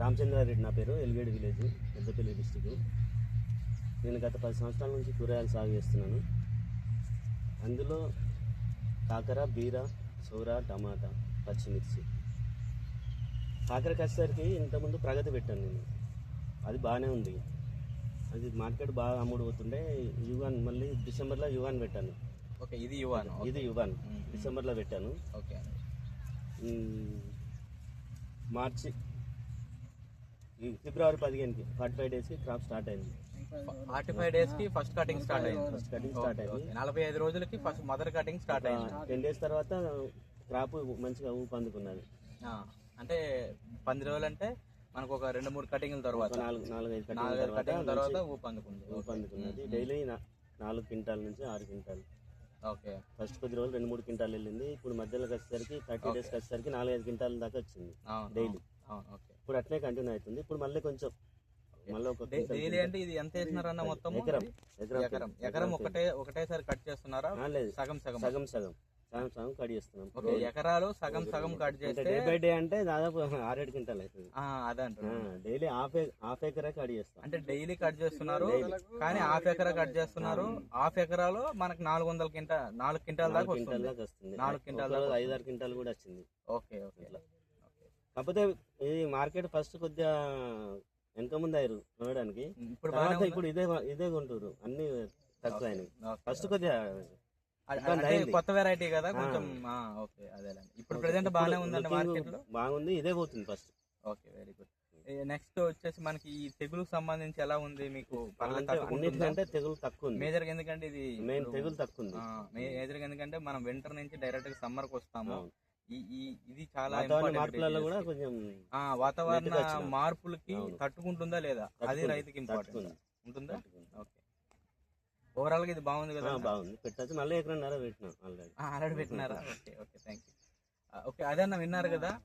రామచంద్రారెడ్డి నా పేరు, ఎల్గేడి village, Peddapalli district. నేను గత 10 సంవత్సరాల నుంచి కూరగాయలు సాగు చేస్తున్నాను. అందులో కాకర, బీర, సోర, టమాటా, పచ్చిమిర్చి. కాకరకి వచ్చేసరికి ఇంతకుముందు ప్రగతి పెట్టాను నేను, అది బాగానే ఉంది. అది మార్కెట్ బాగా అమ్ముడు పోతుండే. యువాన్ మళ్ళీ డిసెంబర్లో యువాన్ పెట్టాను. ఓకే, ఇది యువాన్ డిసెంబర్లో పెట్టాను. ఓకే, మార్చి ఫిబ్రవరి 15కి 45 డేస్కి క్రాప్ స్టార్ట్ అయింది. 45 డేస్కి ఫస్ట్ కటింగ్ స్టార్ట్ అయింది. 45 రోజులకి ఫస్ట్ మొదటి కటింగ్ స్టార్ట్ అయింది. 10 డేస్ తర్వాత క్రాప్ మంచిగా ఊపు అందుకున్నది. అంటే 10 రోజులు అంటే మనకు ఒక 2-3 కటింగ్ల తర్వాత 4-5 కటింగ్ తర్వాత ఊపు అందుకున్నది. డైలీ 4 క్వింటాల నుంచి 6 క్వింటాలు. ఓకే, ఫస్ట్ కొద్ది రోజులు 2-3 క్వింటాలు వెళ్ళింది. ఇప్పుడు మధ్యలోకి వచ్చేసరికి 30 డేస్కి వచ్చేసరికి 4-5 క్వింటాల దాకా వచ్చింది డైలీ. ఇప్పుడు అట్లే కంటిన్యూ అవుతుంది. ఇప్పుడు మళ్ళీ కొంచెం డైలీ అంటే ఇది ఎంత వేసినారన్న మొత్తం? ఎకరం ఒకటేసారి కట్ చేస్తున్నారా? లేదు, సగం కట్ చేస్తున్నాం. ఓకే, ఎకరాలు సగం కట్ చేస్తే డే బై డే అంటే దాదాపు 6-7 క్వింటాల్ అవుతుంది. అదే అంటారు. డైలీ హాఫ్ ఎకరే కట్ చేస్తాం. అంటే డైలీ కట్ చేస్తున్నారు, కానీ హాఫ్ ఎకరా కట్ చేస్తున్నారు. హాఫ్ ఎకరాలో మనకు 4 క్వింటాల్ దాకా వస్తుంది. 4 క్వింటాల్ 5-6 క్వింటాల్ కూడా వచ్చింది. Okay okay. కాకపోతే ఈ మార్కెట్ ఫస్ట్ కొద్దిగా వెనక ముందు అయ్యారు కొనడానికి. ఇప్పుడు ఇదే కొంటారు, అన్ని తక్కువ. ఫస్ట్ కొద్దిగా కొత్త వెరైటీ కదా కొంచెం. ఓకే, అదే. ఇప్పుడు ప్రెసెంట్ బాగానే ఉందండి మార్కెట్ లో? బాగుంది, ఇదే పోతుంది first. Okay, very good. Next వచ్చేసి మనకి ఈ తెగులుకు సంబంధించి ఎలా ఉంది మీకు? అన్నిటికంటే తెగులు తక్కువ ఉంది మేజర్ గా, ఎందుకంటే ఇది మెయిన్ తెగులు తక్కువ ఉంది. మేజర్ గా ఎందుకంటే మనం వింటర్ నుంచి డైరెక్ట్ గా సమ్మర్ కి వస్తాము. ఇది చాలా మార్పులలో కూడా కొంచెం వాతావరణ మార్పులకి తట్టుకుంటుందా లేదా, అది రైతుకి ఇంపార్టెంట్ ఉంటుందా? ఓకే, ఓవరాల్ గా ఇది బాగుంది కదా? బాగుంది, పెట్టచ్చు. మళ్ళీ 1.5 ఎకరం పెట్టినా, ఆల్రెడీ పెట్టినారా? Okay okay, thank you. Okay, అదే అన్న విన్నారు కదా,